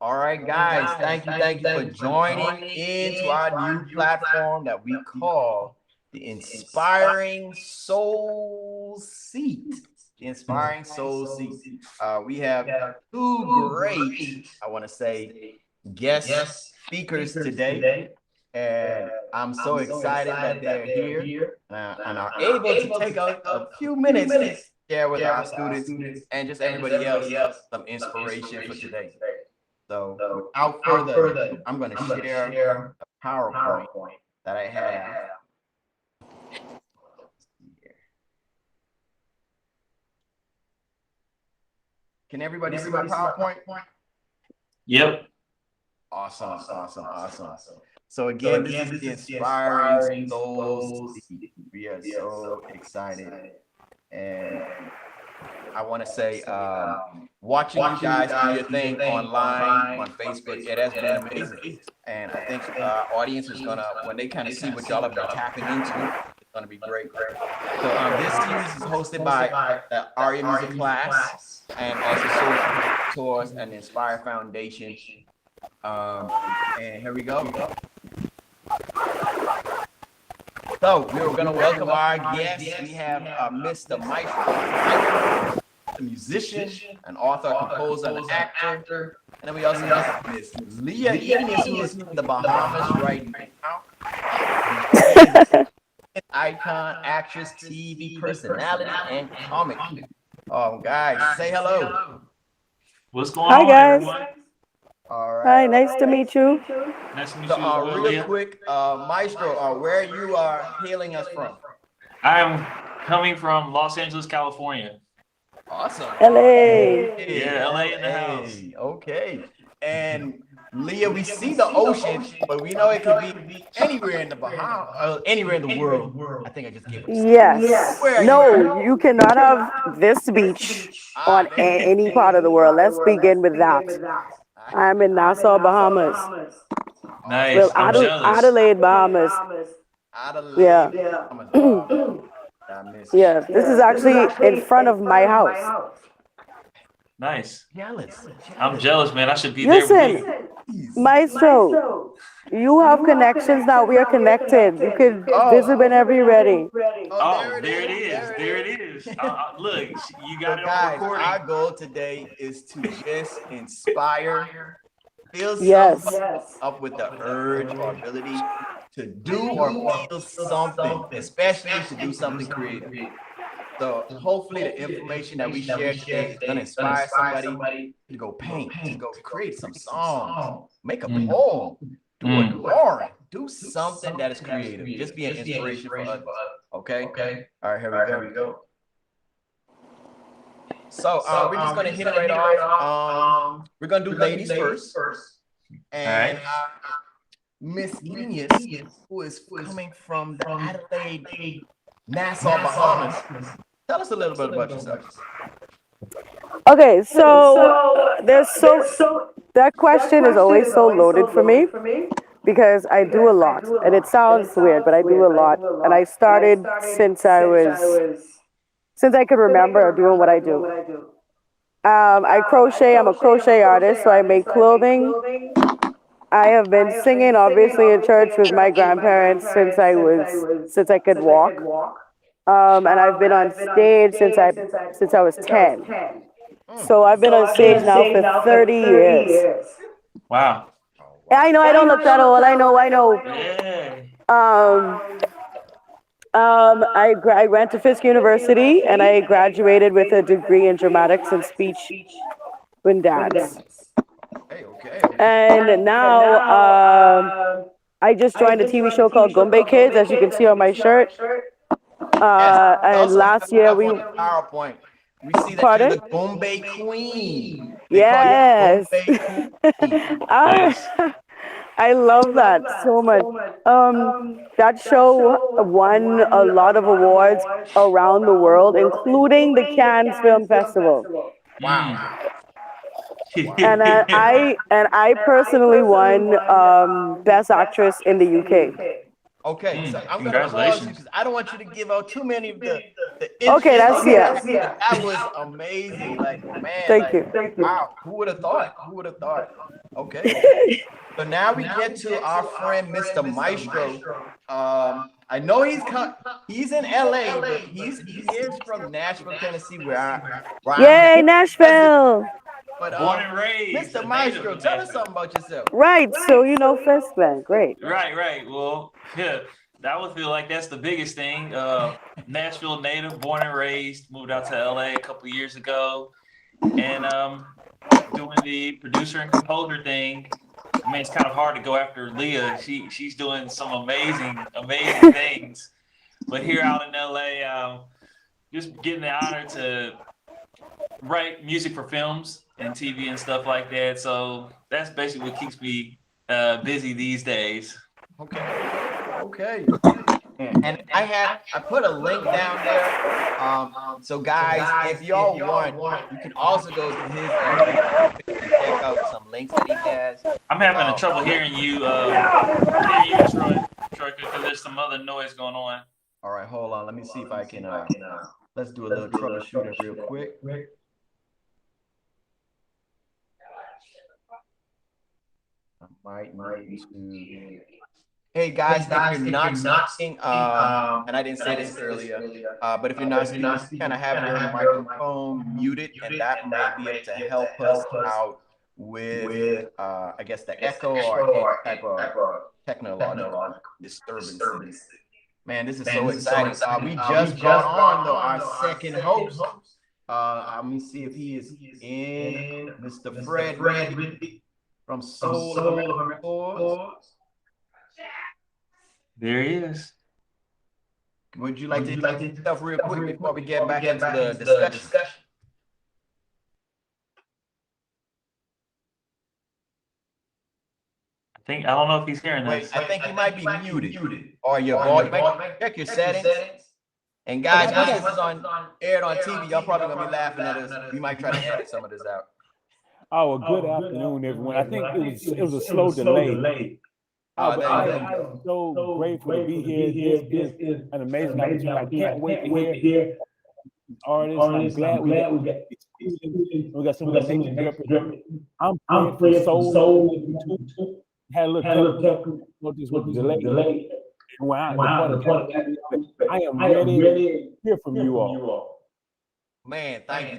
All right, guys, thank you for joining into our new platform that we call the Inspiring Soul Seat. The Inspiring Soul Seat. We have two great, I want to say, guest speakers today, and I'm so excited that they're here and are able to take a few minutes to share with our students and just everybody else some inspiration for today. So without further ado, I'm going to share a PowerPoint that I have. Can everybody see my PowerPoint? Yep. Awesome. So again, this is the Inspiring Souls. We are so excited. And I want to say, watching you guys do your thing online on Facebook, it has been amazing. And I think our audience is gonna, when they kind of see what y'all have been tapping into, it's gonna be great. So this series is hosted by the Aria Music class and also Soul Tours and the Inspire Foundation. And here we go. So we were gonna welcome our guests. We have Mr. Maestro, a musician, an author, composer, and actor. And then we also have Miss Leah Eneas, who is in the Bahamas right now. Icon, actress, TV personality, and comic. Guys, say hello. What's going on, guys. everyone? All right. Hi, nice to meet you. Nice to meet So, you. real quick, Maestro, where you are hailing us from? I'm coming from Los Angeles, California. Awesome. LA. Yeah, LA in the house. Okay. And Leah, we see the ocean, but we know it could be anywhere in the Bahamas, anywhere in the world. I think I just gave it. Yes. Where are No, you cannot have this beach on any part of the world. Let's begin with that. I'm in Nassau, Bahamas. Nice. Well, I'm jealous. Adelaide, Bahamas. Adelaide, Yeah. I miss Yeah, this is actually in front of my house. Nice. Jealous. I'm jealous, man. I should be there with Listen, you. Maestro, you have connections now. We are connected. You can visit whenever you're ready. Oh, there it is. There it is. Look, you got it on Guys, recording. our goal today is to just inspire, fill Yes. somebody up with the urge or ability to do or feel something, especially to do something creative. So hopefully the information that we share today is going to inspire somebody to go paint, to go create some songs, make a poem, do a drawing, do something that is creative. Just be an inspiration for others. Okay? All right, here we go. So we're just going to hit it right off. We're going to do ladies first. And Miss Eneas, who is coming from the Adelaide, Nassau, Bahamas. Tell us a little bit about yourself. Okay, so that question is always so loaded for me because I do a lot, and it sounds weird, but I do a lot, and I started since I could remember doing what I do. I crochet. I'm a crochet artist, so I make clothing. I have been singing, obviously, in church with my grandparents since I could walk. And I've been on stage since I was 10. So I've been on stage now for 30 years. Wow. I know I don't look that old. I know. Yeah. I went to Fisk University and I graduated with a degree in dramatics and speech and dance. Okay. And now I just joined a TV show called Goombay Kids, as you can see on my shirt. And last year we PowerPoint. We see that Pardon? you're the Goombay Queen. Yes. Nice. I love that so much. That show won a lot of awards around the world, including the C.A.M.P Film Festival. Wow. And I personally won Best Actress in the UK. Okay, so I'm gonna pause you Congratulations. because I don't want you to give out too many of the Okay, interesting that's yeah. facts, but that was amazing. Like, man, Thank like, you. wow, who would have thought? Who would have thought? Okay, so now we get to our friend Mr. Maestro. I know he's in LA, but he is from Nashville, Tennessee, where I'm Yay, resident. Nashville. But Born and raised, Mr. a native Maestro, of tell us Nashville. something about yourself. Right, so you know First Bank. Great. Right, right. Well, yeah, I would feel like that's the biggest thing. Nashville native, born and raised, moved out to LA a couple years ago, and doing the producer and composer thing. I mean, it's kind of hard to go after Leah. She's doing some amazing things. But here out in LA, just getting the honor to write music for films and TV and stuff like that. So that's basically what keeps me busy these days. Okay. And I put a link down there. So guys, if y'all want, you can also go to his and check out some links that he has. I'm having a trouble hearing you, Troy, because there's some other noise going on. All right, hold on. Let me see if I can. Let's do a little troubleshooting real quick. I might need to. Hey guys, if you're not speaking, and I didn't say this earlier, but if you're not speaking, you kind of have your microphone muted, and that may be able to help us out with, I guess, the echo or any type of technological disturbances. Man, this is so exciting. We just brought on though our second host. Let me see if he is in. Mr. Fred from Soul of America. There he is. Would you like to introduce yourself real quick before we get back into the discussion? I don't know if he's hearing Wait, us. I think you might be muted. Or your voice. You might check your settings. And guys, once this is aired on TV, y'all probably gonna be laughing at us. We might try to edit some of this out. Oh, well, good afternoon, everyone. I think it was a slow delay. But I am so grateful to be here. This is an amazing opportunity. I can't wait to hear artists. I'm glad we got some of the nation represented. I'm praying for soul. Had a little this with the delay. And when I am ready to hear from you all. Man, thank you.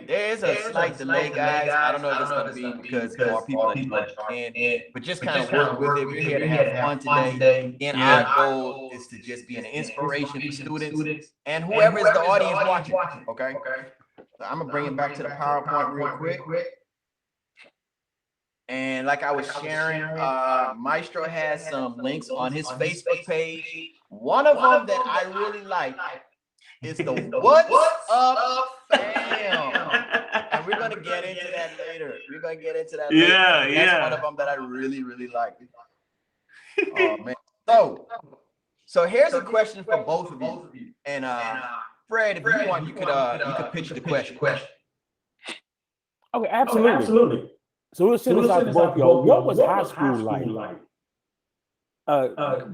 There is a slight delay, guys. I don't know if it's going to be because more people are joining in, but just kind of work with it. We're here to have fun today. And our goal is to just be an inspiration for students and whoever is the audience watching. Okay? So I'm going to bring it back to the PowerPoint real quick. And like I was sharing, Maestro has some links on his Facebook page. One of them that I really like is the What's Up Fam. And we're going to get into that later. Yeah. That's one of them that I really like. Oh, man. So here's a question for both of you. And Fred, if you want, you could pitch the question. Okay, absolutely. So we'll send this out to both of y'all. What was high school like?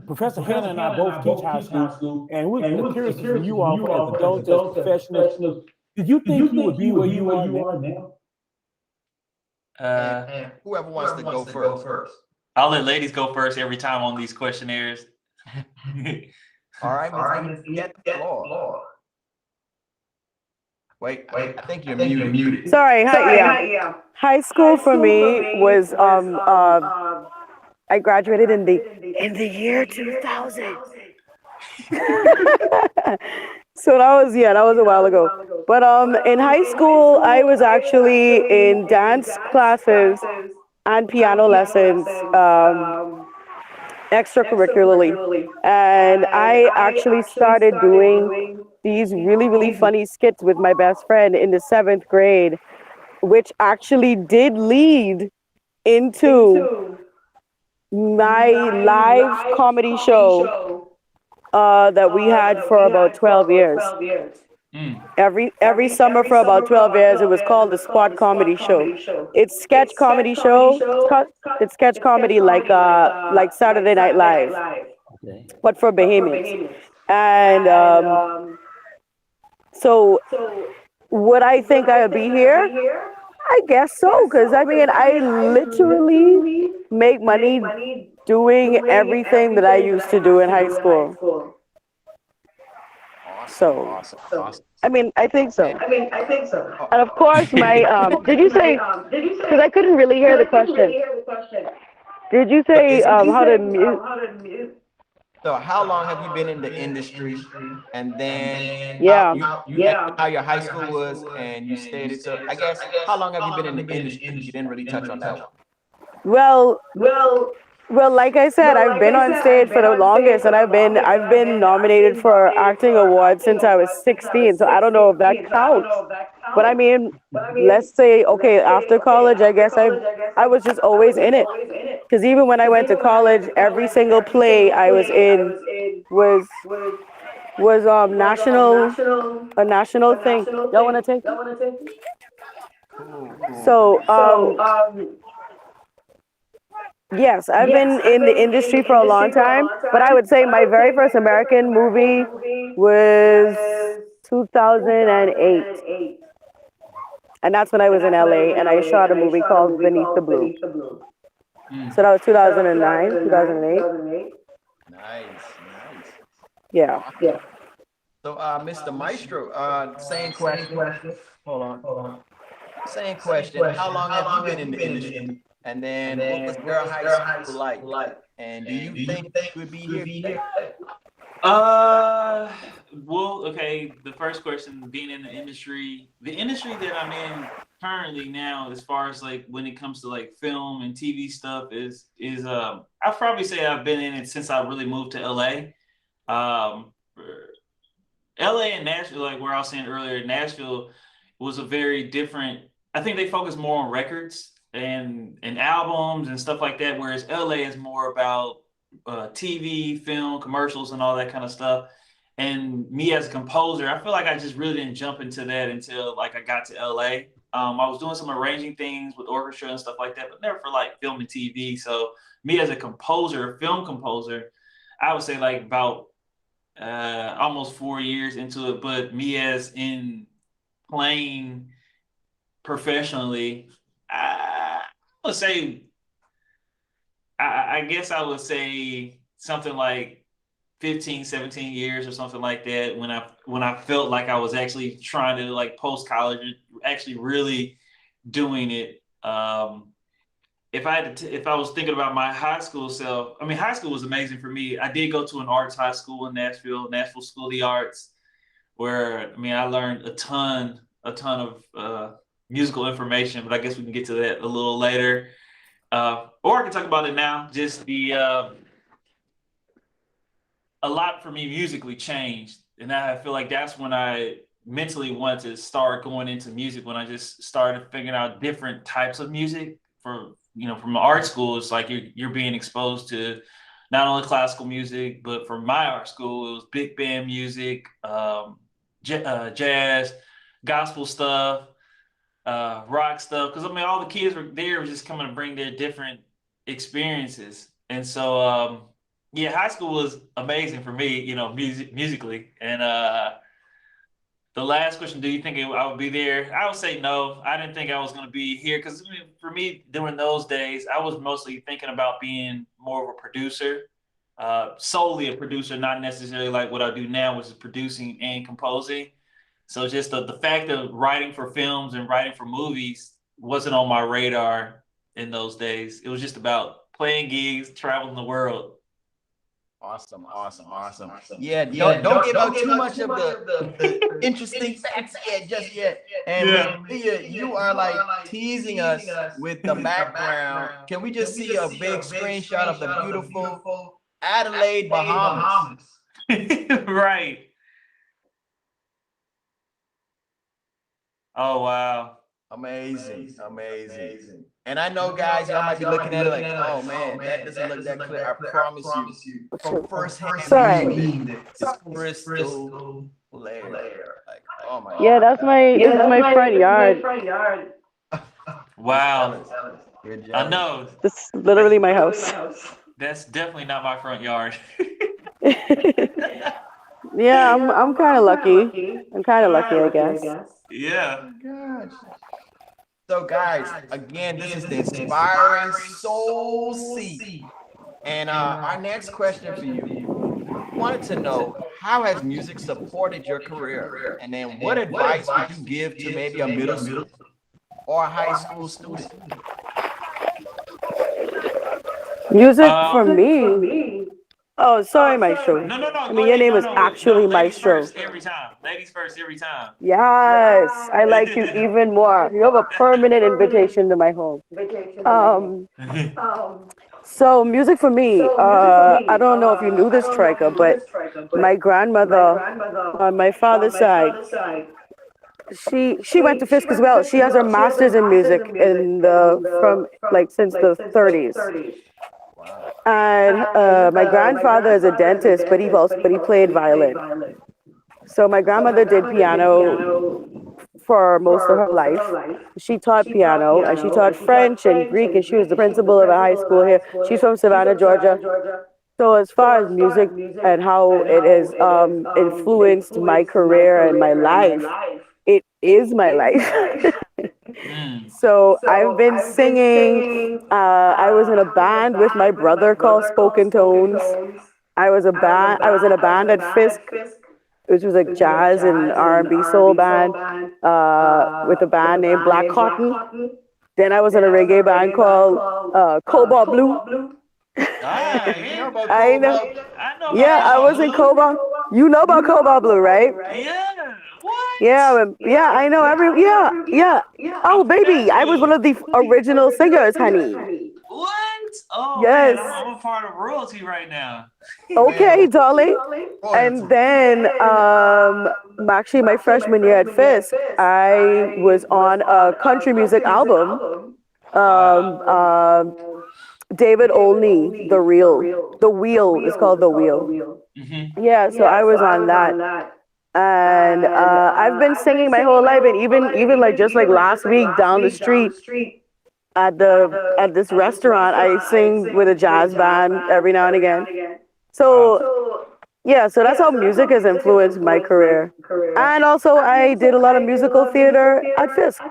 Professor Hannah and I both teach high school, and we're curious from you all as adults, as professionals. Did you think you would be where you are now? And whoever wants to go first. I'll let ladies go first every time on these questionnaires. All right, get the floor. Wait, I think you're muted. Sorry, hi. High school for me was I graduated in the year 2000. So that was a while ago. But in high school I was actually in dance classes and piano lessons extracurricularly, and I actually started doing these really funny skits with my best friend in the 7th grade, which actually did lead into my live comedy show that we had for about 12 years. Every summer for about 12 years, it was called the Spot Comedy Show. It's sketch comedy show. It's sketch comedy like Saturday Night Live. but for Bahamians. And so would I think I would be here? I guess so, because I mean, I literally make money doing everything that I used to do in high school. So, I mean, I think so. And of course, my did you say? Because I couldn't really hear the question. Did you say how to mute? So how long have you been in the industry? And then Yeah. how your high school was and you stated, so I guess how long have you been in the industry? You didn't really touch on that one. Well, like I said, I've been on stage for the longest, and I've been nominated for acting awards since I was 16. So I don't know if that counts. But I mean, let's say, okay, after college, I guess I was just always in it. Because even when I went to college, every single play I was in was a national thing. Y'all want to take it? Cool. So yes, I've been in the industry for a long time, but I would say my very first American movie was 2008. And that's when I was in LA and I shot a movie called Beneath the Blue. So that was 2009, 2008. Nice. Yeah. So Mr. Maestro, same question. Hold on. Same question. How long have you been in the industry? And then what was your high school like? And do you think you would be here today? Well, okay. The first question, being in the industry that I'm in currently now, as far as like when it comes to like film and TV stuff, is I'd probably say I've been in it since I really moved to LA. LA and Nashville, like where I was saying earlier, Nashville was a very different. I think they focus more on records and albums and stuff like that, whereas LA is more about TV, film, commercials, and all that kind of stuff. And me as a composer, I feel like I just really didn't jump into that until like I got to LA. I was doing some arranging things with orchestra and stuff like that, but never for like film and TV. So me as a composer, film composer, I would say like about almost 4 years into it. But me as in playing professionally, I would say, I guess I would say something like 15, 17 years or something like that, when I felt like I was actually trying to like post college, actually really doing it. If I was thinking about my high school self, I mean, high school was amazing for me. I did go to an arts high school in Nashville School of the Arts, where I mean I learned a ton of musical information. But I guess we can get to that a little later, or I can talk about it now. Just a lot for me musically changed, and I feel like that's when I mentally wanted to start going into music, when I just started figuring out different types of music. From art school, it's like you're being exposed to not only classical music, but from my art school, it was big band music, jazz, gospel stuff, rock stuff. Because I mean, all the kids were there, just coming to bring their different experiences. And so, yeah, high school was amazing for me, musically. And the last question, do you think I would be there? I would say no. I didn't think I was going to be here because for me, during those days, I was mostly thinking about being more of a producer, solely a producer, not necessarily like what I do now, which is producing and composing. So just the fact of writing for films and writing for movies wasn't on my radar in those days. It was just about playing gigs, traveling the world. Awesome. Yeah, don't give out too much of the interesting facts just yet. And Leah, you are like teasing us with the background. Can we just see a big screenshot of the beautiful Adelaide, Bahamas? Right. Oh, wow. Amazing. And I know, guys, y'all might be looking at it like, oh man, that doesn't look that clear. I promise you, from firsthand viewing it's crystal clear. Like, oh my Yeah, God. this is my front yard. Wow. Good job. I know. This is literally my house. That's definitely not my front yard. Yeah, I'm kind of lucky. I'm kind of lucky, I guess. Yeah. Oh my gosh. So, guys, again, this is the Inspiring Soul Seat. And our next question for you, we wanted to know, how has music supported your career? And then what advice would you give to maybe a middle school or a high school student? Music for Um, me. Oh, sorry, Maestro. no, no, no. I Go mean, your ahead. name No, is no, no. actually Ladies Maestro. first every time. Ladies first every time. Yes, I like you even more. You have a permanent invitation to my home. Um, so music for me. I don't know if you knew this, Triker, but my grandmother on my father's side, she went to Fisk as well. She has her master's in music in the from like since the 30s. Wow. And my grandfather is a dentist, but he played violin. So my grandmother did piano for most of her life. She taught piano and she taught French and Greek, and she was the principal of a high school here. She's from Savannah, Georgia. So as far as music and how it has influenced my career and my life, it is my life. Mm. So I've been singing. I was in a band with my brother called Spoken Tones. I was in a band at Fisk, which was a jazz and R&B soul band, with a band named Black Cotton. Then I was in a reggae band called Cobalt Blue. Ah, Hey, we know yeah. about I know. Cobalt. I know about Yeah, I Cobalt was in Blue. Cobalt. You know about Cobalt Blue, right? Yeah. What? Yeah, yeah, I know yeah. I'm Oh, baby, I was one fascinated. of the original singers, honey. What? Oh man, Yes. I'm a part of royalty right now. Okay, Man, darling. And royalty. then, actually, my freshman year at Fisk, I was on a country music album. Wow. Um, um, David Olney, The Wheel is called The Wheel. Hmm. Yeah, so I was on that. And I've been singing my whole life, and even like just like last week down the street at this restaurant, I sing with a jazz band every now and again. Wow. So yeah, so that's how music has influenced my career. And also, I did a lot of musical theater at Fisk.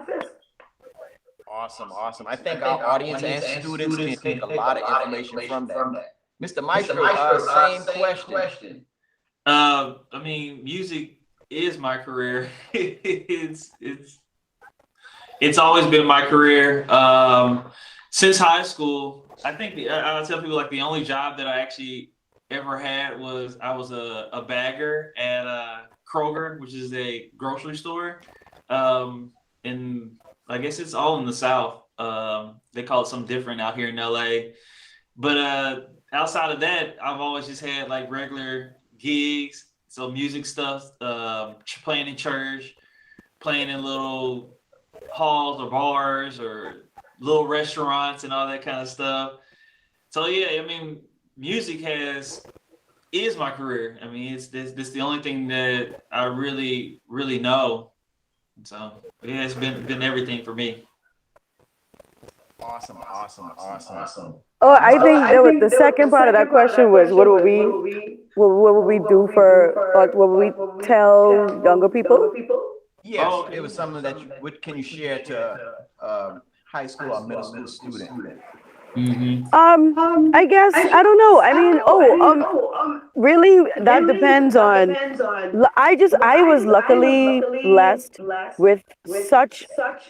Awesome, awesome. I think our audience and students can take a lot of information from that. Mr. Maestro, same question. I mean, music is my career. It's always been my career. Since high school, I think I'll tell people like the only job that I actually ever had was I was a bagger at Kroger, which is a grocery store. And I guess it's all in the South. They call it something different out here in LA. But outside of that, I've always just had like regular gigs, so music stuff, playing in church, playing in little halls or bars or little restaurants and all that kind of stuff. So yeah, I mean, music is my career. I mean, it's this the only thing that I really know. So yeah, it's been everything for me. Awesome, awesome, awesome. Oh, I Mr. think the second part of that question was what would we do for, like, what would we tell younger people? Yes, Oh, okay. it was something that what can you share to high school or middle school student? Mm-hmm. I guess I don't know. I mean, really, that depends on. I was luckily blessed with such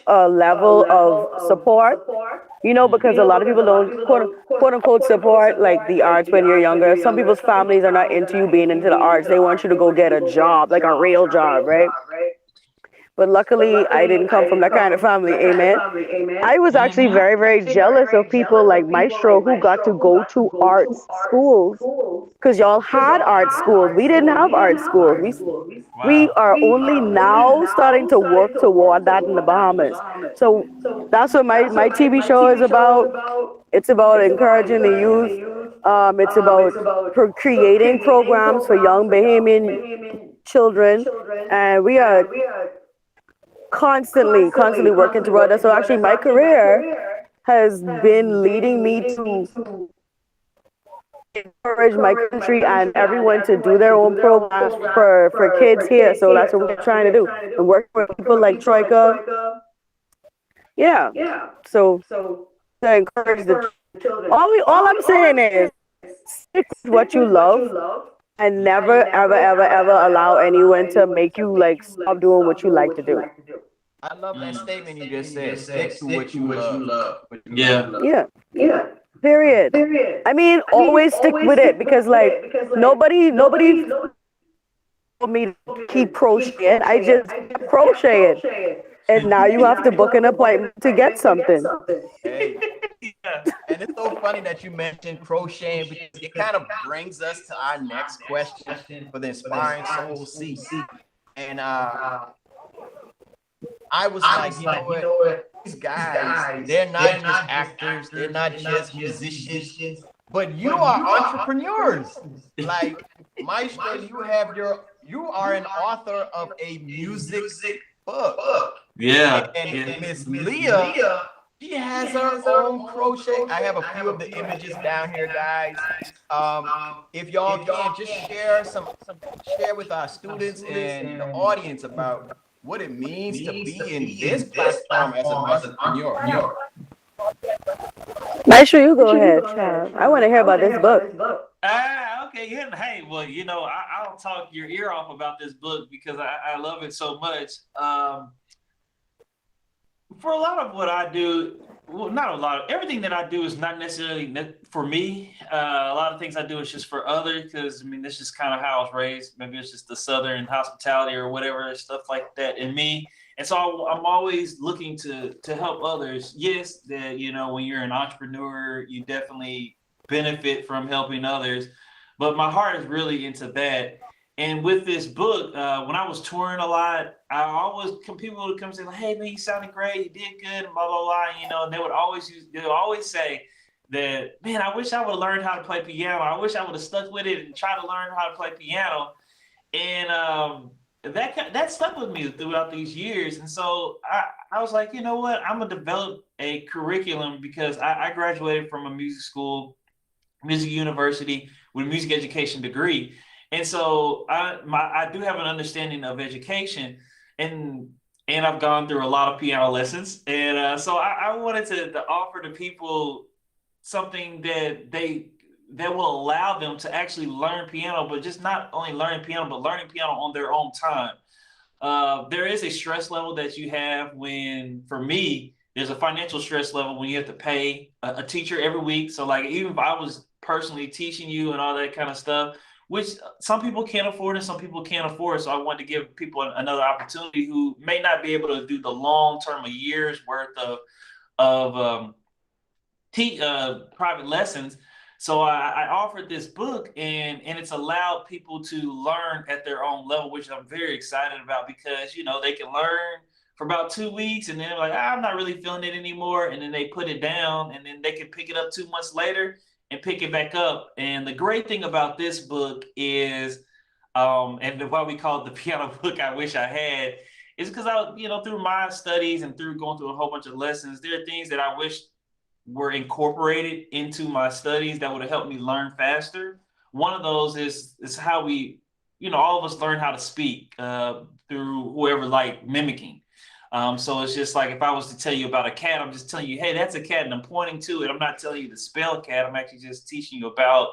a level of support. You know, because a lot of people don't quote unquote support like the arts when you're younger. Some people's families are not into you being into the arts. They want you to go get a job, like a real job, right? But luckily, I didn't come from that kind of family. Amen. I was actually Mm-hmm. very, very jealous of people like Maestro who got to go to arts schools because y'all had art schools. We didn't have art schools. We Wow. are only now starting to work toward that in the Bahamas. So that's what my TV show is about. It's about encouraging the youth. It's about creating programs for young Bahamian children, and we are constantly working toward that. So actually, my career has been leading me to encourage my country and everyone to do their own programs for kids here. So that's what we're trying to do. And work with people like Troika. Yeah. So to encourage the children. All I'm saying is stick with what you love and never ever allow anyone to make you like stop doing what you like to do. I love that statement you just said. Stick to what you love. Yeah. Yeah. Period. I mean, always stick with it because like nobody told me to keep crocheting. I just kept crocheting. And now you have to book an appointment to get something. Hey, Yeah. and it's so funny that you mentioned crocheting because it kind of brings us to our next question for the Inspiring Soul seat. And I was like, you know what? These guys, they're not just actors, they're not just musicians, but you are entrepreneurs. Like Maestro, you are an author of a music book. Yeah. And Miss Leah, she has her own crochet. I have a few of the images down here, guys. If y'all can just share with our students and the audience about what it means to be in this platform as an entrepreneur. Maestro, you go ahead, child. I want to hear about this book. Okay. Yeah. Hey, well, I'll talk your ear off about this book because I love it so much. For a lot of what I do, well, not a lot of everything that I do is not necessarily for me. A lot of things I do is just for others because I mean, that's just kind of how I was raised. Maybe it's just the Southern hospitality or whatever stuff like that in me. And so I'm always looking to help others. Yes, that when you're an entrepreneur, you definitely benefit from helping others. But my heart is really into that. And with this book, when I was touring a lot, I always people would come say, like, "Hey man, you sounded great, you did good," and blah blah blah. And they would always say that, "Man, I wish I would have learned how to play piano. I wish I would have stuck with it and tried to learn how to play piano." And that stuck with me throughout these years. And so I was like, you know what? I'm gonna develop a curriculum because I graduated from a music school, music university with a music education degree. And so I do have an understanding of education, and I've gone through a lot of piano lessons, and so I wanted to offer to people something that will allow them to actually learn piano, but just not only learning piano, but learning piano on their own time. There is a stress level that you have for me, there's a financial stress level when you have to pay a teacher every week. So like even if I was personally teaching you and all that kind of stuff, which some people can't afford and some people can't afford. So I wanted to give people another opportunity who may not be able to do the long term of years worth of private lessons. So I offered this book and it's allowed people to learn at their own level, which I'm very excited about because, they can learn for about 2 weeks and then they're like, I'm not really feeling it anymore. And then they put it down and then they can pick it up 2 months later and pick it back up. And the great thing about this book is, and why we call it the piano book I wish I had, is because through my studies and through going through a whole bunch of lessons, there are things that I wish were incorporated into my studies that would have helped me learn faster. One of those is how we, all of us learn how to speak through whoever, like mimicking. So it's just like if I was to tell you about a cat, I'm just telling you, hey, that's a cat, and I'm pointing to it. I'm not telling you to spell cat. I'm actually just teaching you about,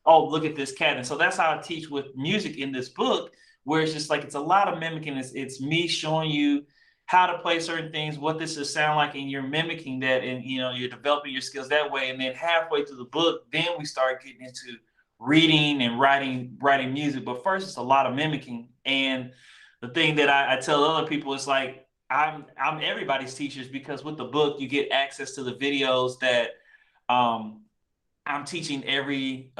oh, look at this cat. And so that's how I teach with music in this book, where it's just like it's a lot of mimicking. It's me showing you how to play certain things, what this will sound like, and you're mimicking that, and you're developing your skills that way. And then halfway through the book, then we start getting into reading and writing music. But first, it's a lot of mimicking. And the thing that I tell other people is like, I'm everybody's teachers because with the book you get access to the videos that I'm teaching every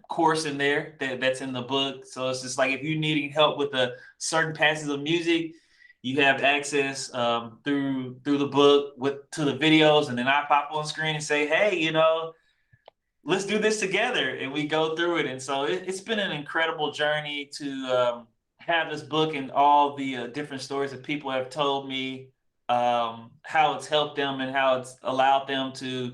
course in there that's in the book. So it's just like if you're needing help with a certain passages of music, you have access through the book to the videos, and then I pop on screen and say, hey, let's do this together, and we go through it. And so it's been an incredible journey to have this book and all the different stories that people have told me, how it's helped them and how it's allowed them to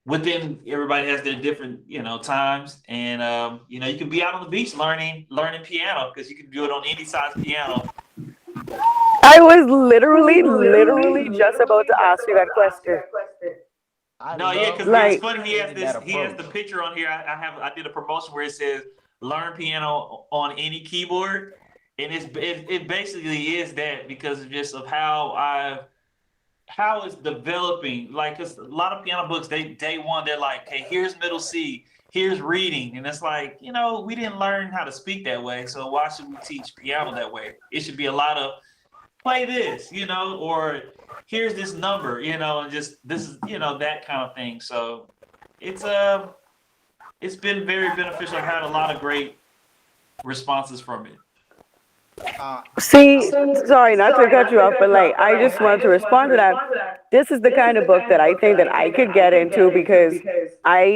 within everybody has their different, times, and you can be out on the beach learning piano because you can do it on any size piano. I was literally just about to ask you that question. I No, yeah, love because it's Like, funny. taking that He has the approach. picture on here. I did a promotion where it says learn piano on any keyboard, and it basically is that because of just of how it's developing. Like, 'cause a lot of piano books, they day one, they're like, hey, here's middle C, here's reading, and it's like, we didn't learn how to speak that way, so why should we teach piano that way? It should be a lot of play this, or here's this number, and just this is, that kind of thing. So it's it's been very beneficial. I've had a lot of great responses from it. I see, was sorry, not to cut you off, but like, I go just ahead. wanted to respond to that. This is the kind of book that I think that I could get into because I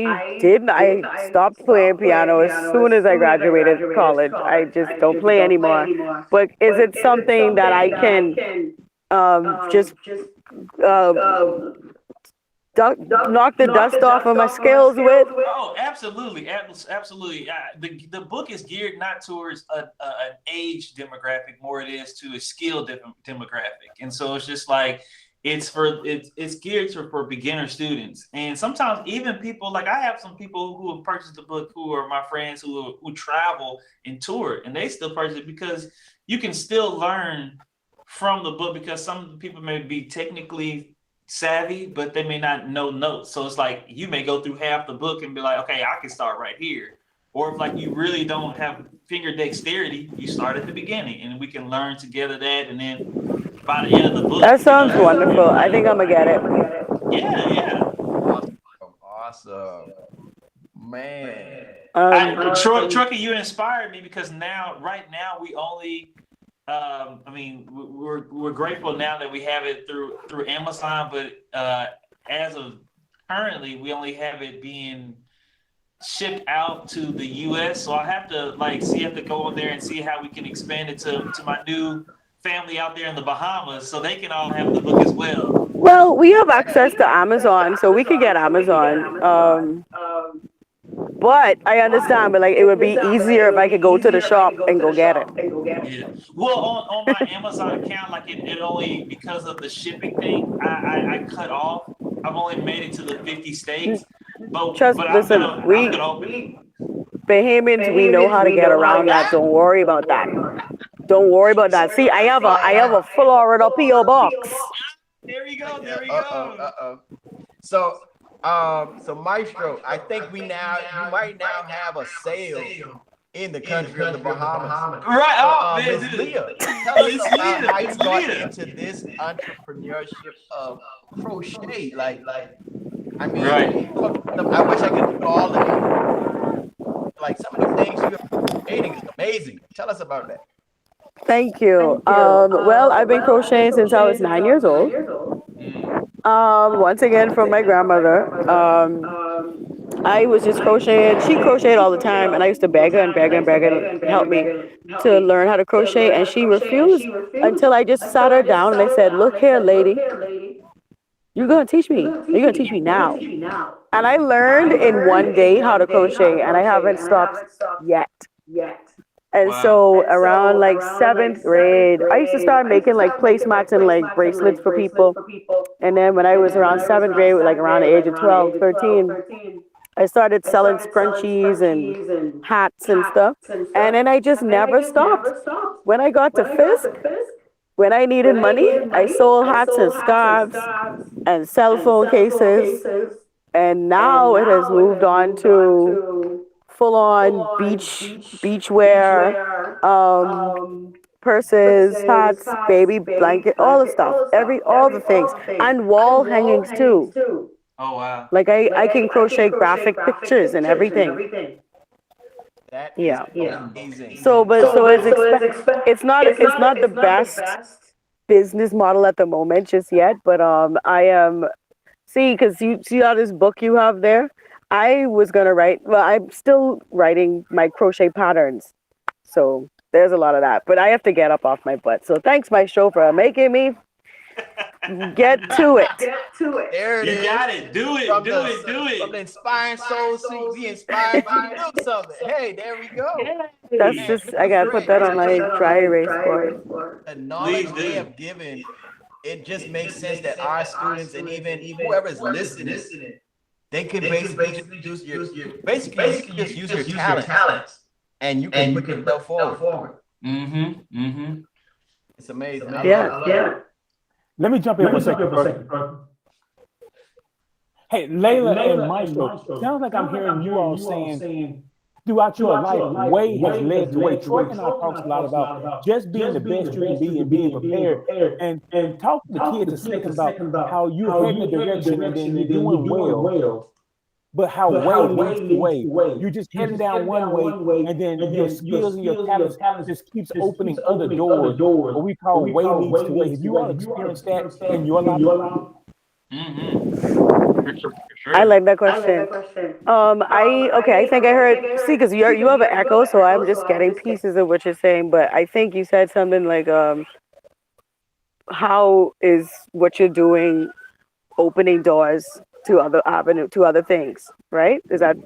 stopped playing piano as soon as I graduated college. I just don't play anymore. But is it something that I can just uh, knock the dust off of my scales with? Oh, absolutely, absolutely. The book is geared not towards an age demographic, more it is to a skill demographic, and so it's just like it's geared for beginner students, and sometimes even people like I have some people who have purchased the book who are my friends who travel and tour, and they still purchase it because you can still learn from the book because some people may be technically savvy, but they may not know notes. So it's like you may go through half the book and be like, okay, I can start right here. Or if like you really don't have finger dexterity, you start at the beginning and we can learn together that. And then by the end of the book, That sounds wonderful. I think I'm gonna get it. yeah, yeah. Awesome, awesome, man. Truckee, you inspired me because right now, we only I mean, we're grateful now that we have it through Amazon, but as of currently, we only have it being shipped out to the U.S. So I have to have to go on there and see how we can expand it to my new family out there in the Bahamas, so they can all have the book as well. Well, we have Yeah, access to Amazon, so we could get Amazon. But I understand, but like it would be easier if I could go to the shop and go get it. Yeah. Well, on my Amazon account, like it only because of the shipping thing, I cut off. I've only made it to the 50 states, but I'm Listen, gonna open it. Bahamians, we know how to get around that. Don't worry about that. Don't worry about that. See, I have a Florida PO box. There we go. There we uh-oh, go. uh-oh. So, so Maestro, I think you might now have a sale in the country of the Bahamas. Right. So, Oh man, Miss dude. Leah, tell us It's about Leah. how you It's got Leah. into this entrepreneurship of crochet. Like, I mean, Right. I wish I could do all of it. Like some of the things you are creating is amazing. Tell us about that. Thank you. Well, I've been crocheting since I was 9 years old. Once again from my grandmother. I was just crocheting. She crocheted all the time, and I used to beg her and beg her and beg her to help me to learn how to crochet, and she refused until I just sat her down and I said, "Look here, lady, you're gonna teach me. You're gonna teach me now." And I learned in one day how to crochet, and I haven't stopped yet. And Wow. so around like seventh grade, I used to start making like placemats and like bracelets for people. And then when I was around seventh grade, like around the age of 12, 13, I started selling scrunchies and hats and stuff. And then I just never stopped. When I got to Fisk, when I needed money, I sold hats and scarves and cell phone cases. And now it has moved on to full on beachwear, purses, hats, baby blanket, all the stuff, all the things, and wall hangings too. Oh wow. Like I can crochet graphic pictures and everything. That is Yeah. amazing. So it's not the best business model at the moment just yet, but I am because you see all this book you have there. I was gonna write. Well, I'm still writing my crochet patterns, so there's a lot of that. But I have to get up off my butt. So thanks, Maestro, for making me Get to it. There it You is. got it. Do it. From Do the it. Do from the it. inspiring soul seek, be inspired to do something. Hey, there we go. That's Man, just, this I was gotta put great. that on my dry erase board. The Please knowledge they do. have given, it just makes sense that our students and even whoever is listening, they can basically just use your basically you can just use your talents and you can put yourself forward. Mm-hmm. Mm-hmm. It's amazing. I love it. Yeah. Let me jump in for a second, first. Hey, Layla and Maestro, sounds like I'm hearing you all saying throughout your life, way has led to way. Troy and I talks a lot about just being the best you can be and being prepared. And talking to kids a second about how you're heading a direction and then you're doing well, but how way leads to way. You're just heading down one way, and then your skills and your talents just keeps opening other doors. What we call way leads to way. Have you all experienced that in your life? Mm-hmm. For I sure. like that question. I think I heard, see, because you have an echo, so I'm just getting pieces of what you're saying, but I think you said something like, how is what you're doing opening doors to other things, right? Is that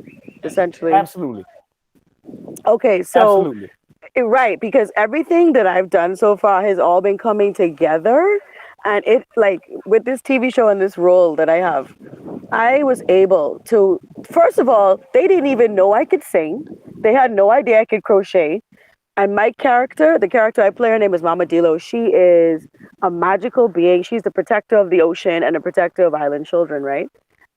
essentially? Absolutely. Okay, so Absolutely. right, because everything that I've done so far has all been coming together, and it, like, with this TV show and this role that I have, I was able to, first of all, they didn't even know I could sing. They had no idea I could crochet. And my character, the character I play, her name is Mama Dilo. She is a magical being. She's the protector of the ocean and a protector of island children, right?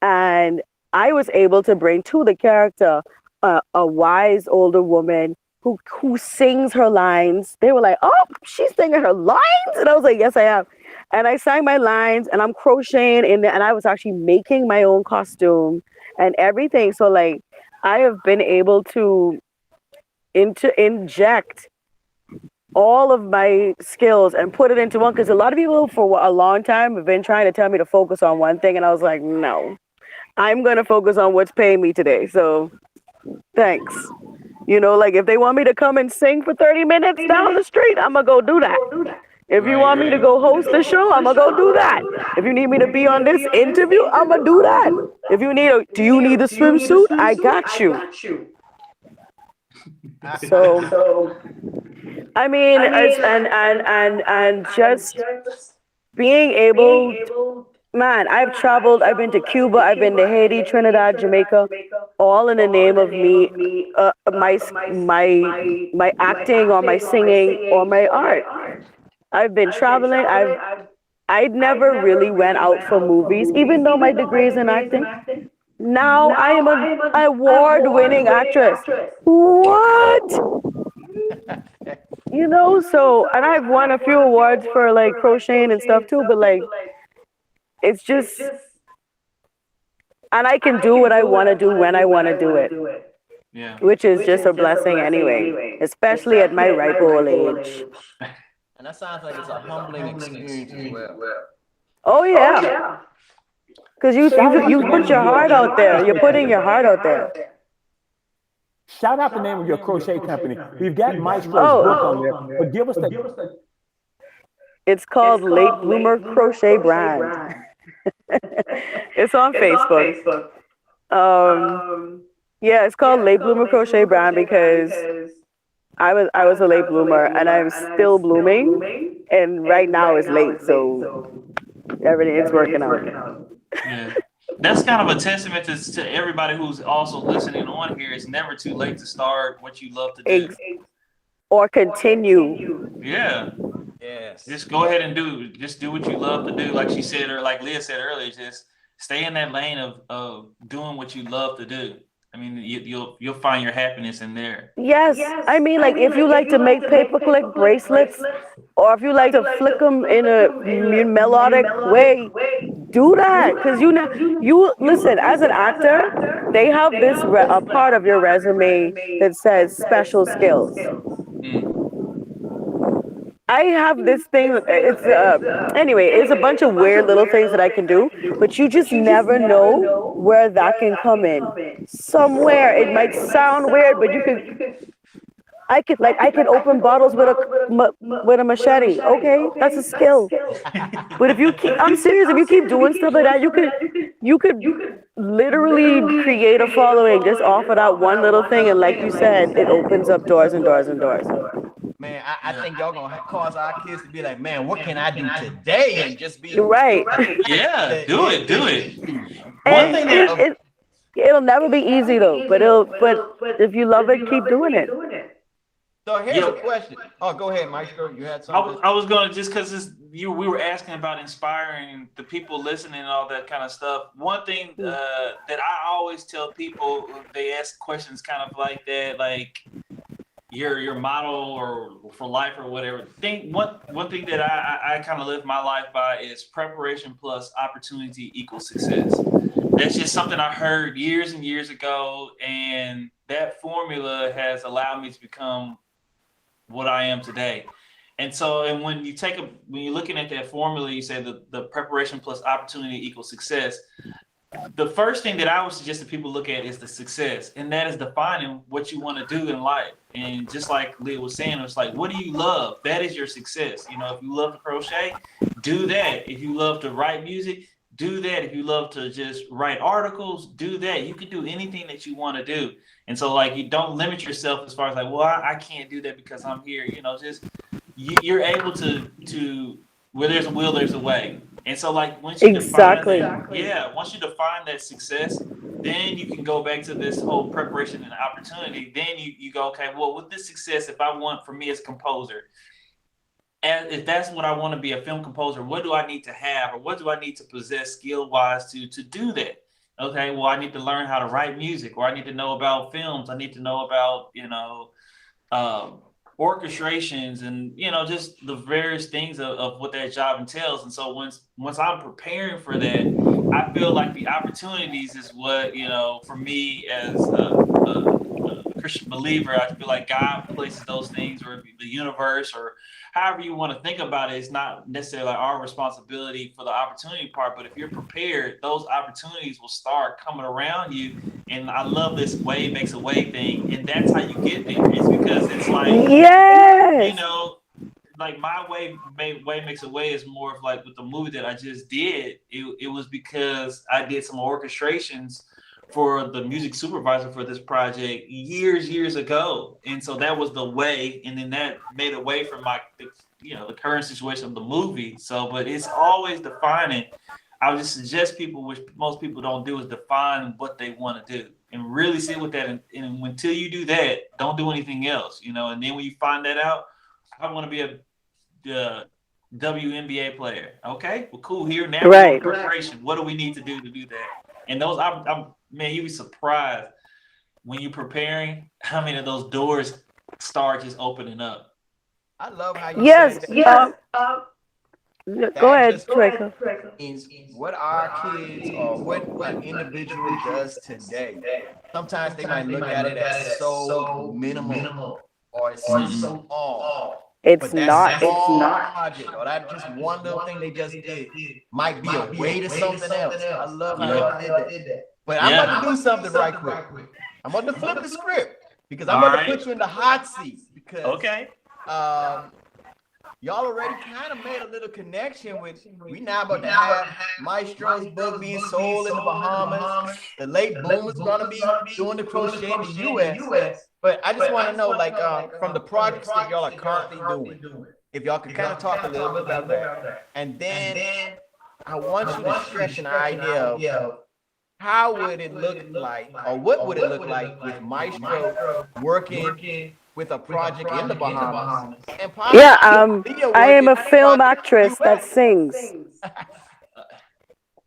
And I was able to bring to the character a wise older woman who sings her lines. They were like, "Oh, she's singing her lines," and I was like, "Yes, I am." And I sang my lines, and I'm crocheting in there, and I was actually making my own costume and everything. So like, I have been able to inject all of my skills and put it into one, because a lot of people for a long time have been trying to tell me to focus on one thing, and I was like, no, I'm going to focus on what's paying me today. So thanks. Like, if they want me to come and sing for 30 minutes down the street, I'm going to go do that. If you want me to go host the show, I'm going to go do that. If you need me to be on this interview, I'm going to do that. If you do you need a swimsuit? I got you. So, I mean, and just being able, man, I've traveled. I've been to Cuba. I've been to Haiti, Trinidad, Jamaica, all in the name of me, my acting or my singing or my art. I've been traveling. I never really went out for movies, even though my degree is in acting. Now I am an award-winning actress. What? So, and I've won a few awards for like crocheting and stuff too, but like, it's just, and I can do what I want to do when I want to do it, Yeah. which is just a blessing anyway, especially at my ripe old age. And that sounds like it's a humbling experience as well. Oh yeah, because you put your heart out there. You're putting your heart out there. Shout out the name of your crochet company. We've got Maestro's book on there, but give us the. It's called Late Bloomer Crochet Brand. It's on Facebook. Yeah, it's called Late Bloomer Crochet Brand because I was a late bloomer and I'm still blooming, and right now is late, so everything is working out. Yeah. That's kind of a testament to everybody who's also listening on here. It's never too late to start what you love to do. Or continue. Yeah. Yes. Just go ahead and do what you love to do. Like she said, or like Leah said earlier, just stay in that lane of doing what you love to do. I mean, you'll find your happiness in there. Yes. I mean, like, if you like to make paperclip bracelets, or if you like to flick them in a melodic way, do that. Because you listen, as an actor, they have this a part of your resume that says special skills. I have this thing. It's anyway. It's a bunch of weird little things that I can do, but you just never know where that can come in. Somewhere it might sound weird, but you could. I could open bottles with with a machete. Okay, that's a skill. But if you keep, I'm serious. If you keep doing stuff like that, you could literally create a following just off of that one little thing. And like you said, it opens up doors and doors and doors. Man, I think y'all gonna cause our kids to be like, man, what can I do today and just be Right. Yeah, do it, do it. One And thing that it'll never be easy though. But if you love it, keep doing it. So here's a question. Oh, go ahead, Maestro. You had something. I was gonna just because we were asking about inspiring the people listening and all that kind of stuff. One thing that I always tell people when they ask questions kind of like that, like your model or for life or whatever. One thing that I kind of live my life by is preparation plus opportunity equals success. That's just something I heard years and years ago, and that formula has allowed me to become what I am today. And so, and when you're looking at that formula, you say the preparation plus opportunity equals success. The first thing that I would suggest that people look at is the success, and that is defining what you want to do in life. And just like Leah was saying, it's like, what do you love? That is your success. You know, if you love to crochet, do that. If you love to write music, do that. If you love to just write articles, do that. You can do anything that you want to do. And so, like, you don't limit yourself as far as like, well, I can't do that because I'm here. You know, just you're able to where there's a will, there's a way. And so, like, once you define that, once you define that success, then you can go back to this whole preparation and opportunity. Then you go, okay, well, with this success, if I want for me as a composer, and if that's what I want to be a film composer, what do I need to have, or what do I need to possess skill wise to do that? Okay, well, I need to learn how to write music, or I need to know about films. I need to know about, orchestrations and, just the various things of what that job entails. And so once I'm preparing for that, I feel like the opportunities is what, for me as a Christian believer, I feel like God places those things, or the universe, or however you want to think about it. It's not necessarily our responsibility for the opportunity part, but if you're prepared, those opportunities will start coming around you. And I love this wave makes a way thing, and that's how you get there. It's because it's like, like my way makes a way is more of like with the movie that I just did. It was because I did some orchestrations for the music supervisor for this project years ago, and so that was the way, and then that made a way for the current situation of the movie. So, but it's always defining. I would just suggest people, which most people don't do, is define what they want to do and really sit with that. And until you do that, don't do anything else. And then when you find that out, I want to be a WNBA player. Okay, well, cool. Here now, we're on preparation. What do we need to do that? And those, man, you'd be surprised when you're preparing how many of those doors start just opening up. I love how you say that. Go ahead, Traker. Means what our kids or what an individual does today. Sometimes they might look at it as so minimal or it's so small. It's not. Project, or that just one little thing they just did might be a way to something else. I love how y'all did that. But I'm about to do something right quick. I'm about to flip the script because I'm about to put you in the hot seat because y'all already kind of made a little connection with. We now about to have Maestro's book being sold in the Bahamas. The late Boomer's gonna be doing the crochet in the U.S. But I just want to know, like, from the projects that y'all are currently doing, if y'all could kind of talk a little bit about that. And then I want you to stretch an idea of how would it look like, or what would it look like with Maestro working with a project in the Bahamas? And I am a film actress that sings.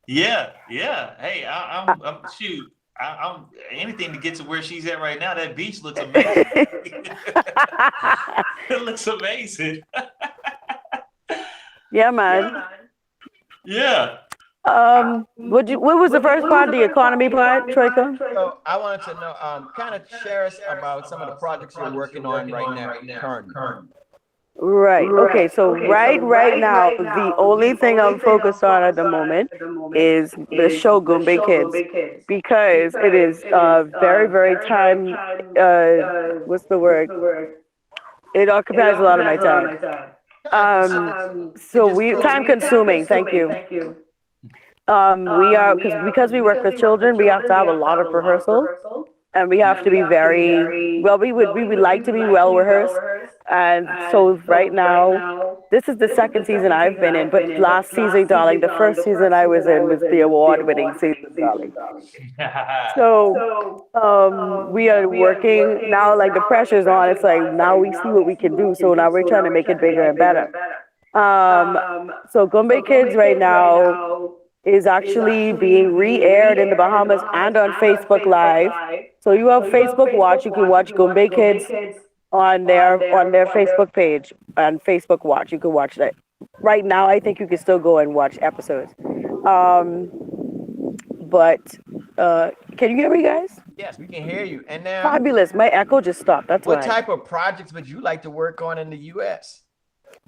Yeah. Hey, I'm shoot. I'm anything to get to where she's at right now. That beach looks amazing. It looks amazing. Yeah, man. Yeah. What was the first part? The economy part, Traker? So I wanted to know, kind of share us about some of the projects you're working on right now, currently. Right. Okay. So right now, the only thing I'm focused on at the moment is the show Goombay Kids, because it is very, very time. What's the word? It occupies a lot of my time. So time consuming. Thank you. We are because we work with children. We have to have a lot of rehearsal, and we have to be very well. We would like to be well rehearsed, and so right now, this is the second season I've been in. But last season, darling, the first season I was in was the award-winning season, darling. So we are working now. Like the pressure's on. It's like now we see what we can do. So now we're trying to make it bigger and better. So Goombay Kids right now is actually being re-aired in the Bahamas and on Facebook Live. So you have Facebook Watch. You can watch Goombay Kids on their Facebook page and Facebook Watch. You can watch that. Right now, I think you can still go and watch episodes. But can you hear me, guys? Yes, we can hear you. And now, fabulous. My echo just stopped. That's what why. type of projects would you like to work on in the U.S.?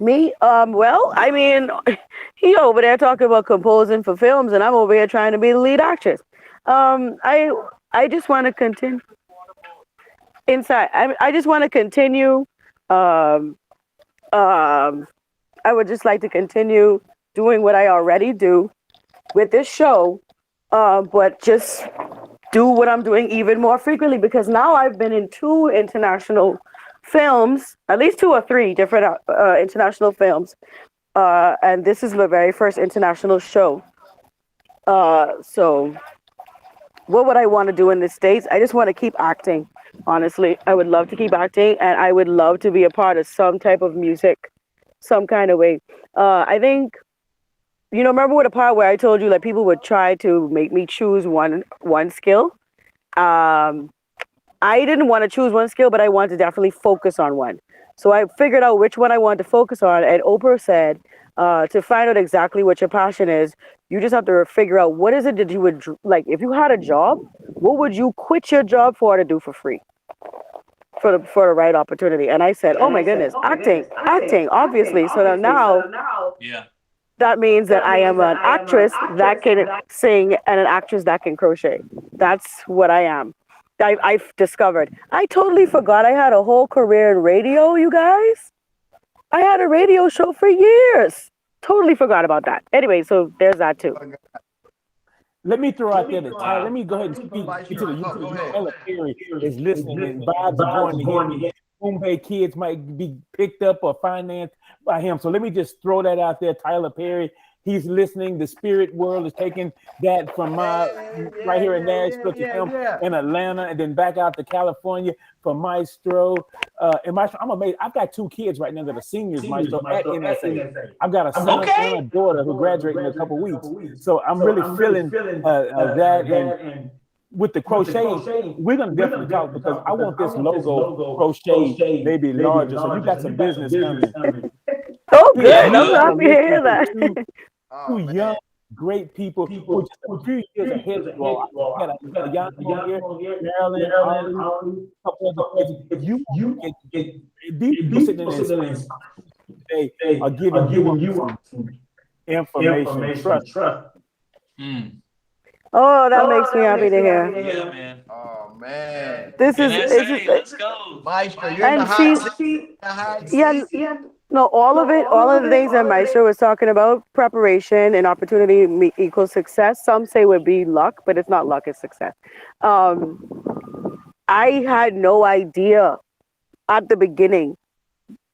Me? Well, I mean, he over there talking about composing for films, and I'm over here trying to be the lead actress. I just want to continue inside. I just want to continue. I would just like to continue doing what I already do with this show, but just do what I'm doing even more frequently, because now I've been in 2 international films, at least 2 or 3 different international films, and this is the very first international show. So what would I want to do in the States? I just want to keep acting. Honestly, I would love to keep acting, and I would love to be a part of some type of music, some kind of way. I think, remember what a part where I told you like people would try to make me choose one skill? I didn't want to choose one skill, but I wanted to definitely focus on one. So I figured out which one I wanted to focus on, and Oprah said, to find out exactly what your passion is, you just have to figure out what is it that you would like. If you had a job, what would you quit your job for to do for free? For the right opportunity. And I said, oh my goodness, acting, obviously. So now, yeah, that means that I am an actress that can sing and an actress that can crochet. That's what I am. I've discovered. I totally forgot I had a whole career in radio, you guys. I had a radio show for years. Totally forgot about that. Anyway, so there's that too. Let me throw out there the title. Let me go ahead and speak to the youth. Tyler Perry is listening, and vibes are going to him. Goombay Kids might be picked up or financed by him. So let me just throw that out there. Tyler Perry, he's listening. The spirit world is taking that from right here in Nashville to him in Atlanta, and then back out to California for Maestro. And Maestro, I'm amazed. I've got 2 kids right now that are seniors, Maestro, at NSA. I've got a son and a daughter who graduate in a couple weeks. So I'm really feeling that. And with the crocheting, we're going to definitely talk, because I want this logo crochet maybe larger. So you got some business coming. Oh, good. I'm happy to hear that. Two young, great people who just a few years ahead of you all. I got a young one here, Marilyn, Ollie, a couple other kids. You get these people sitting in today are giving you information, trust. Oh, that makes me happy to hear. Yeah, man. Oh man. This is let's go. Maestro, you're in the hot seat. Yeah. No, all of the things that Maestro was talking about, preparation and opportunity equals success. Some say would be luck, but it's not luck, it's success. I had no idea at the beginning,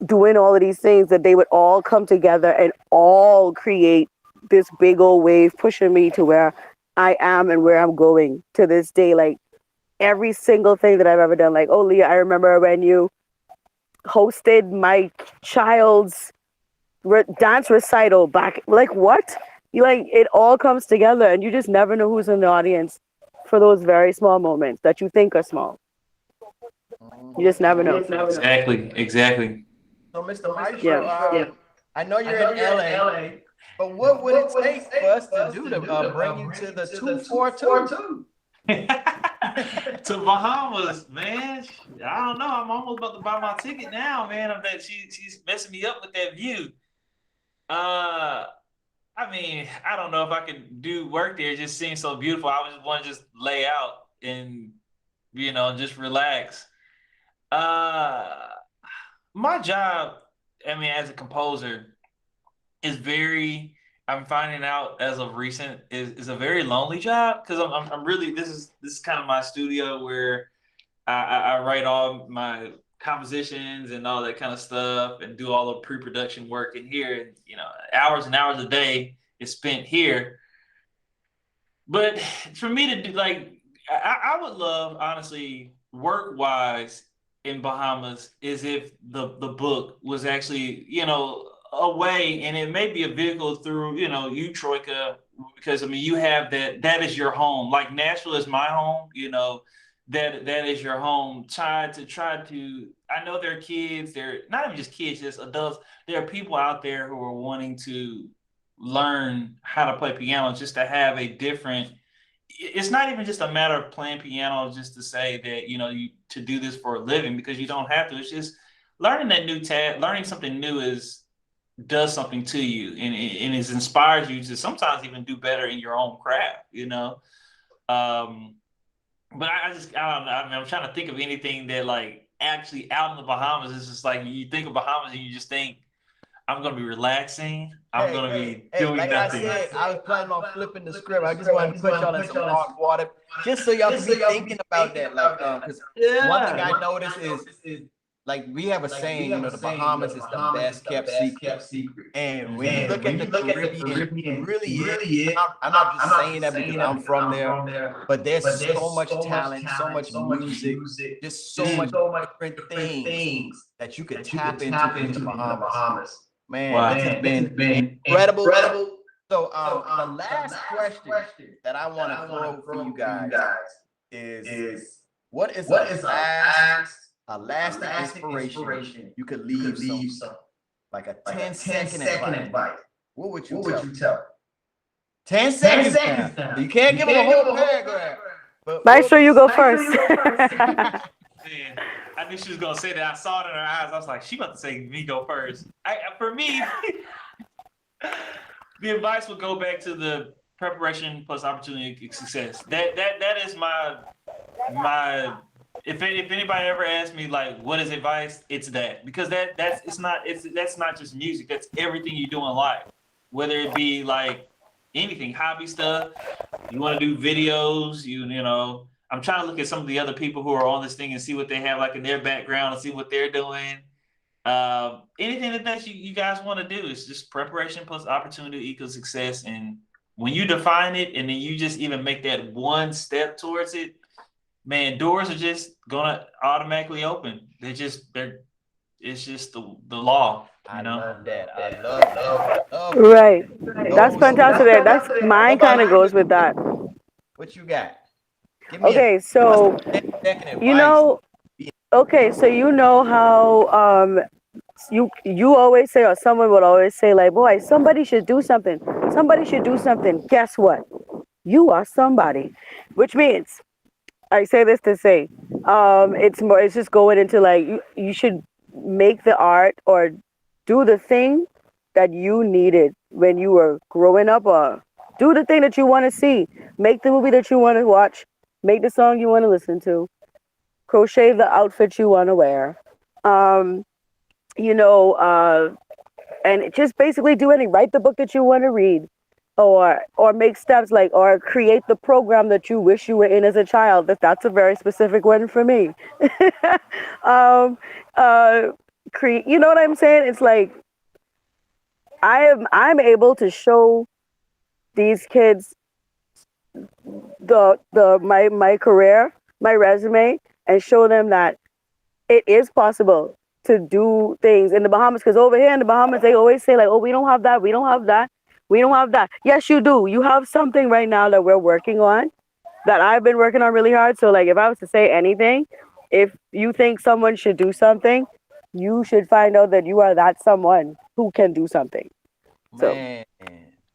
doing all of these things, that they would all come together and all create this big old wave pushing me to where I am and where I'm going to this day. Like every single thing that I've ever done, like, oh, Leah, I remember when you hosted my child's dance recital back, like what? It all comes together, and you just never know who's in the audience for those very small moments that you think are small. You just never know. Exactly. So, Mr. Maestro, I know you're in LA, but what would it take for us to do to bring you to the 242? To Bahamas, man. I don't know. I'm almost about to buy my ticket now, man. She's messing me up with that view. I mean, I don't know if I can do work there. It just seems so beautiful. I just want to just lay out and just relax. My job, I mean, as a composer, is very. I'm finding out as of recent is a very lonely job because I'm really this is kind of my studio where I write all my compositions and all that kind of stuff and do all the pre-production work in here. And, hours and hours a day is spent here. But for me to do like, I would love, honestly, work wise in Bahamas, is if the book was actually, a way, and it may be a vehicle through, you, Troika, because I mean, you have that is your home. Like Nashville is my home, that is your home. Try to. I know there are kids. They're not even just kids, just adults. There are people out there who are wanting to learn how to play piano, just to have a different. It's not even just a matter of playing piano just to say that you to do this for a living, because you don't have to. It's just learning that new tab, learning something new does something to you, and it inspires you to sometimes even do better in your own craft. Um, but I don't know. I mean, I'm trying to think of anything that like actually out in the Bahamas. It's just like you think of Bahamas and you just think I'm gonna be relaxing. I'm gonna be Hey, doing like I nothing. said, I was planning on flipping the script. I just wanted to put y'all in some hot water, just so y'all can be thinking about that. Like, because one thing Yeah. I noticed is, like, we have a saying, the Bahamas is the best kept secret. And when you look at the Caribbean, it really is. I'm not just saying that because I'm from there, but there's so much talent, so much music, just so much different things that you could tap into in the Bahamas. Man, Wow. this has been incredible. So, the last question that I want to throw for you guys is, what is a lasting inspiration you could leave some, like a 10-second advice? What would you tell? 10 seconds now. You can't give them a whole paragraph. But Maestro, you go first. Man, I knew she was gonna say that. I saw it in her eyes. I was like, she about to say me go first. For me, the advice would go back to the preparation plus opportunity success. That is my. If anybody ever asks me like what is advice, it's that, because that's not just music. That's everything you do in life, whether it be like anything, hobby stuff. You want to do videos, I'm trying to look at some of the other people who are on this thing and see what they have like in their background and see what they're doing. Anything that you guys want to do is just preparation plus opportunity equals success. And when you define it and then you just even make that one step towards it, man, doors are just gonna automatically open. It's just the law. I love that. I love that. I love Right. That's those. fantastic. That's mine kind of goes with that. What you got? Okay, Give us so some 10-second you advice. know, okay, so you know how you always say, or someone would always say, like, boy, somebody should do something. Somebody should do something. Guess what? You are somebody, which means I say this to say, it's just going into like you should make the art or do the thing that you needed when you were growing up, or do the thing that you want to see, make the movie that you want to watch, make the song you want to listen to, crochet the outfit you want to wear, um, you know, and just basically do anything. Write the book that you want to read, or make steps like, or create the program that you wish you were in as a child. That's a very specific one for me. um, create. You know what I'm saying? It's like I'm able to show these kids my career, my resume, and show them that it is possible to do things in the Bahamas. Because over here in the Bahamas, they always say like, "Oh, we don't have that. We don't have that. We don't have that." Yes, you do. You have something right now that we're working on, that I've been working on really hard. So like, if I was to say anything, if you think someone should do something, you should find out that you are that someone who can do something. So Man,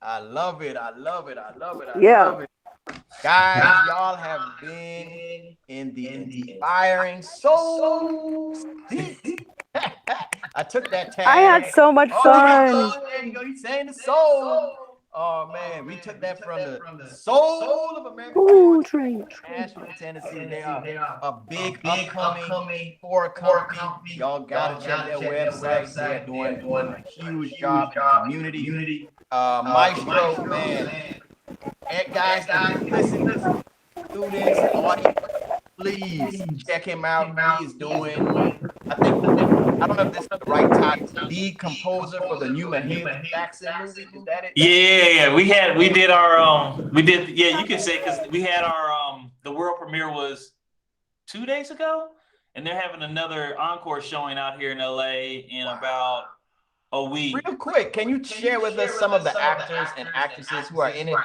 I love it. I love it. I love it. I yeah. love it. Guys, y'all have been in the inspiring soul seat. I took that I had tag. so much Oh, he got fun. soul. There you go. He's saying the soul. Oh man, we took that from the soul of America Ooh, tours, train. Nashville, Tennessee. They are a big upcoming tour company. Y'all gotta check their website. They are doing a huge job in the community. Maestro, man, and guys, if you listen, students, audience, please check him out. He is doing, I think, I don't know if this is the right title, lead composer for the new Mahalia Jackson movie. Is that it? Yeah. We did. You can say, because we had our the world premiere was 2 days ago, and they're having another encore showing out here in LA in about a week. Real quick, can you share with us some of the actors and actresses who are in it?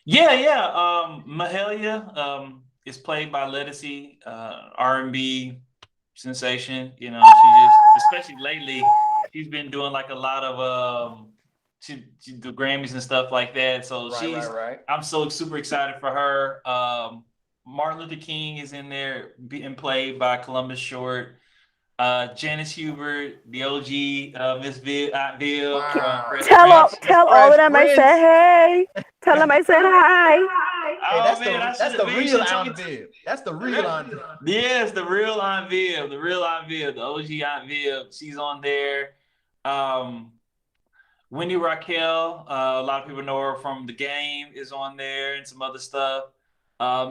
Yeah. Mahalia is played by Lettucey, R&B sensation. She just, especially lately, she's been doing like a lot of she do Grammys and stuff like that. So Right. I'm so super excited for her. Martin Luther King is in there being played by Columbus Short. Janice Hubert, the OG, Miss Viv from Fresh Prince. Tell all of them I said hey. Tell them I said hi. Hey, that's the we real should Aunt take Viv. That's the real Aunt Viv. Yes, the real Aunt Viv, the OG Aunt Viv. She's on there. Wendy Raquel, a lot of people know her from The Game, is on there, and some other stuff.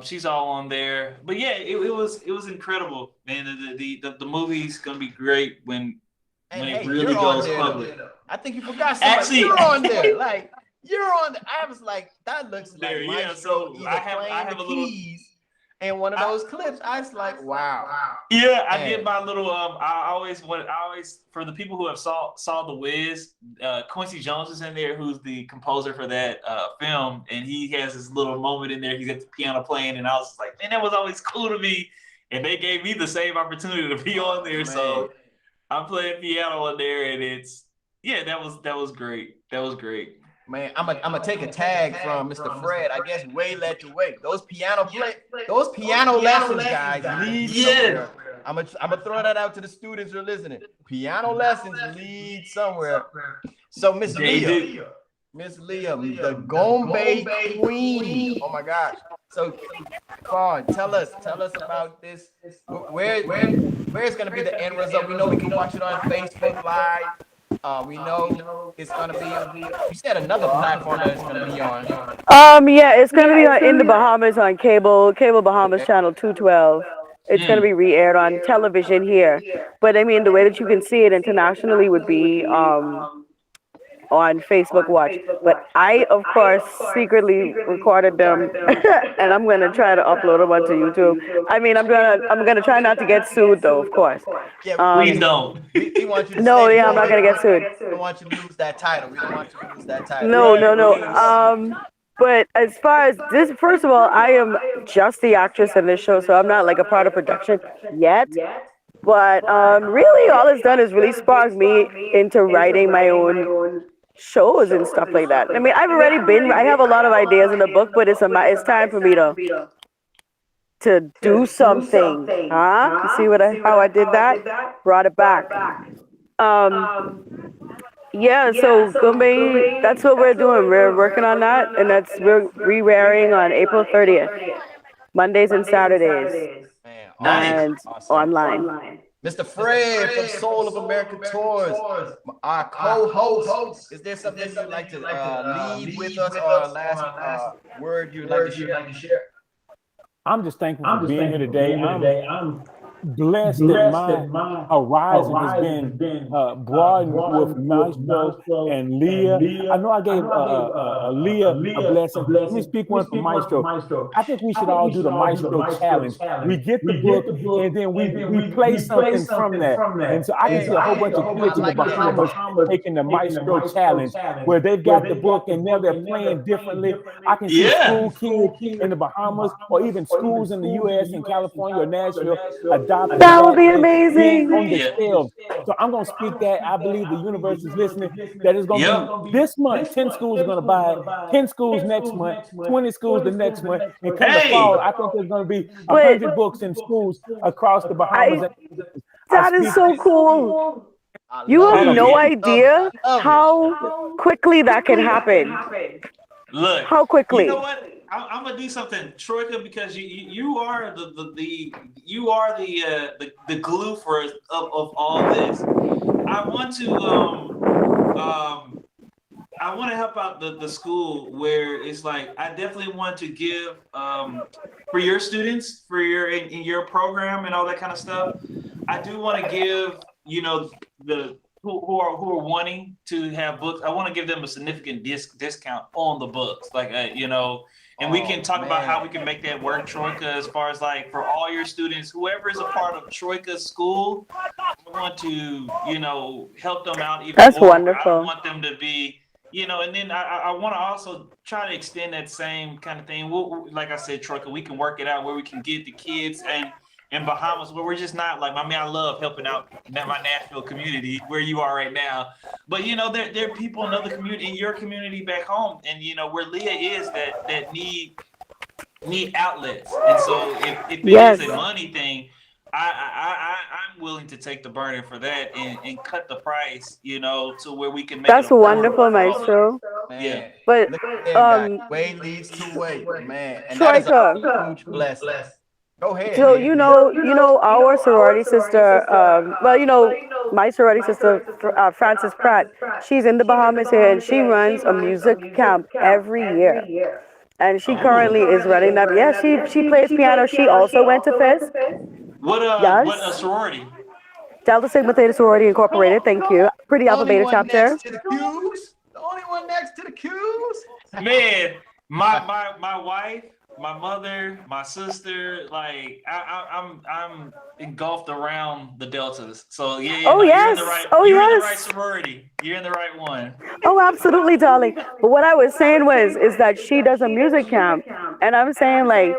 She's all on there. But yeah, it was incredible, man. The movie's gonna be great when it really goes public. I think you forgot somebody. Actually, you're on there. Like you're on. I was like, that looks like there. Yeah, Maestro so either I playing have the a little keys in one of those clips. I was like, wow. Yeah, I Man. did my little. I always for the people who have saw The Wiz, Quincy Jones is in there, who's the composer for that film, and he has this little moment in there. He's at the piano playing, and I was like, man, that was always cool to me. And they gave me the same opportunity to be on there, so I'm playing piano on there, and that was great. That was great. Man, I'm gonna take a tag from Mr. Fred. I guess way led to way. Those piano lessons, guys, lead somewhere. I'm gonna throw that out to the students who are listening. Piano lessons lead somewhere. So Miss Leah, the Goombay Queen. Oh my gosh. So Fawn, tell us about this. Where's gonna be the end result? We know we can watch it on Facebook Live. We know it's gonna be on. You said another platform that it's gonna be on. Yeah, it's gonna be on in the Bahamas on cable Bahamas channel 212. It's gonna be re-aired on television here. But I mean, the way that you can see it internationally would be on Facebook Watch. But I, of course, secretly recorded them, and I'm gonna try to upload them onto YouTube. I mean, I'm gonna try not to get sued, though, of course. Yeah, please don't. We want you to no, yeah, I'm not gonna get sued. We don't want you to lose that title. We don't want you to lose that title. No. But as far as this, first of all, I am just the actress in this show, so I'm not like a part of production yet. But really, all it's done is really spark me into writing my own shows and stuff like that. I mean, I have a lot of ideas in the book, but it's time for me to do something. Huh? You see how I did that? Brought it back. Yeah, so Goombay, that's what we're doing. We're working on that, and we're re-airing on April 30th, Mondays and Saturdays, Man, nice. awesome. Online. Mr. Fred from Soul of America Tours, our co-host. Is there something you'd like to leave with us, or a last word you'd like to share? I'm just thankful for being here today. I'm blessed that my horizon has been broadened with Maestro and Leah. I know I gave Leah a blessing. Let me speak one for Maestro. I think we should all do the Maestro challenge. We get the book, and then we play something from that. And so I can see a whole bunch of kids in the Bahamas taking the Maestro challenge, where they've got the book and now they're playing differently. I can see school kids in the Bahamas, or even schools in the U.S. and California or Nashville adopting that would be amazing. On the shelves. So I'm going to speak that. I believe the universe is listening. That is going to be this month. 10 schools are going to buy it. 10 schools next month. 20 schools the next month. And come the fall, I think there's going to be 100 books in schools across the Bahamas. That is so cool. You have it. no Dude. idea how quickly that can happen. Look, How quickly? you know what? I'm gonna do something, Troika, because you are you are the glue for of all this. I want to help out the school where it's like I definitely want to give for your students for your in your program and all that kind of stuff. I do want to give the who are wanting to have books. I want to give them a significant discount on the books, like and we can talk about how we can make that work, Troika, as far as like for all your students, whoever is a part of Troika's school. I want to help them out even That's more. wonderful. I don't want them to be and then I want to also try to extend that same kind of thing. Like I said, Troika, we can work it out where we can get the kids and in Bahamas where we're just not like, I love helping out my Nashville community where you are right now. But there are people in other community, in your community back home, and where Leah is that need outlets. And so if it Yes. is a money thing, I'm willing to take the burden for that and cut the price, to where we can make That's it affordable wonderful, for all of them. Maestro. Yeah. But Look at there, guys. Way leads to way, man. And that is a Troika, huge blessing. Go ahead, so Leah. our sorority sister, my sorority sister, Frances Pratt, she's in the Bahamas here, and she runs a music camp every year. And she currently is running that. Yeah, she plays piano. She also went to FIS. What Yes. sorority? Delta Sigma Theta Sorority Incorporated. Thank you. Pretty The Alpha only Beta one chapter. next to the Q's. The only one next to the Q's. Man, my wife, my mother, my sister, like I'm engulfed around the deltas. So yeah, Oh, you're in yes. the right. Oh, you're in the yes. right sorority. You're in the right one. Oh, absolutely, darling. But what I was saying is that she does a music camp, and I'm saying like,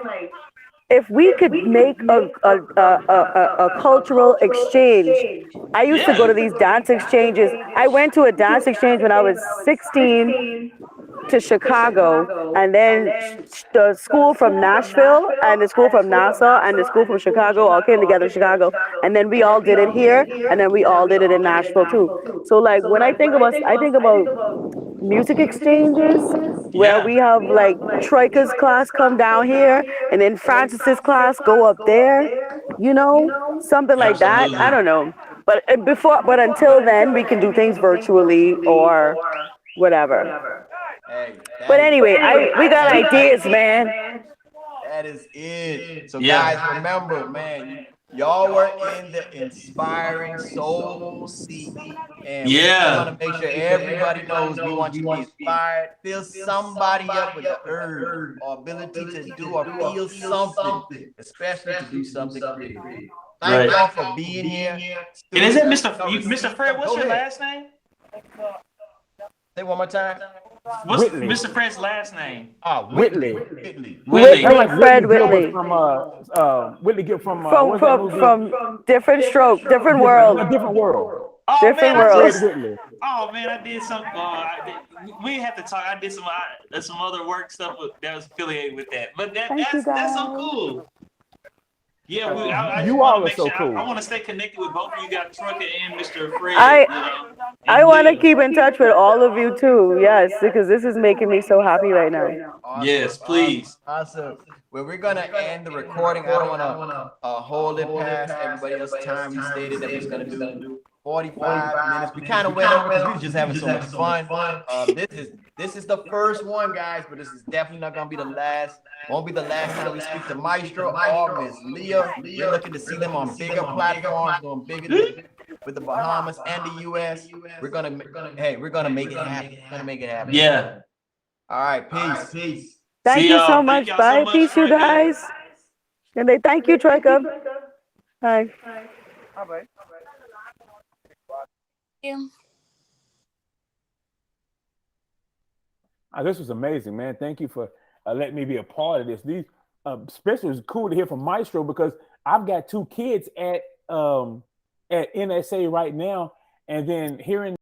if we could make a cultural exchange. I used to go to these dance exchanges. I went to a dance exchange when I was 16 to Chicago, and then the school from Nashville and the school from Nassau and the school from Chicago all came together in Chicago, and then we all did it here, and then we all did it in Nashville too. So like when I think about music exchanges where we have like Troika's class come down here and then Francis's class go up there, something like that. I don't know. But but until then, we can do things virtually or whatever. Hey, But anyway, we got ideas, man. that is it. So guys, remember, man, y'all were in the inspiring soul seat. And we want to make sure everybody knows we want you to be inspired, fill somebody up with the urge or ability to do or feel something, especially to do something creative. Thank y'all for being here. And is it Mr. Fred? What's your last name? Say one more time. What's Whitley. Mr. Fred's last name? Whitley. Whitley, Fred Whitley. Whitley get from what's that movie? From Different Stroke, Different World. A Different World. Oh, Different man, worlds. Oh man, I did some. We have to talk. I did some other work stuff that was affiliated with that. But that's so cool. Yeah, I You just all want to are make so sure. cool. I want to stay connected with both of you guys, Trucker and Mr. Fred. I want to keep in touch with all of you too. Yes, because this is making me so happy right now. Awesome, yes, please. Awesome. Well, we're gonna end the recording. I don't want to hold it past everybody else's time. We stated that we was gonna do 45 minutes. We kind of went over because we were just having so much fun. This is the first one, guys, but this is definitely not gonna be the last. Won't be the last time we speak to Maestro or Miss Leah. We're looking to see them on bigger platforms, doing bigger with the Bahamas and the US. We're gonna make it happen. We're gonna make it happen. Yeah. All right, peace. Thank See you y'all. so Thank much. y'all Bye. so much, Peace, you Troika. guys. And they thank you, Troika. Bye. This was amazing, man. Thank you for letting me be a part of this. These especially it's cool to hear from Maestro because I've got two kids at NSA right now, and then hearing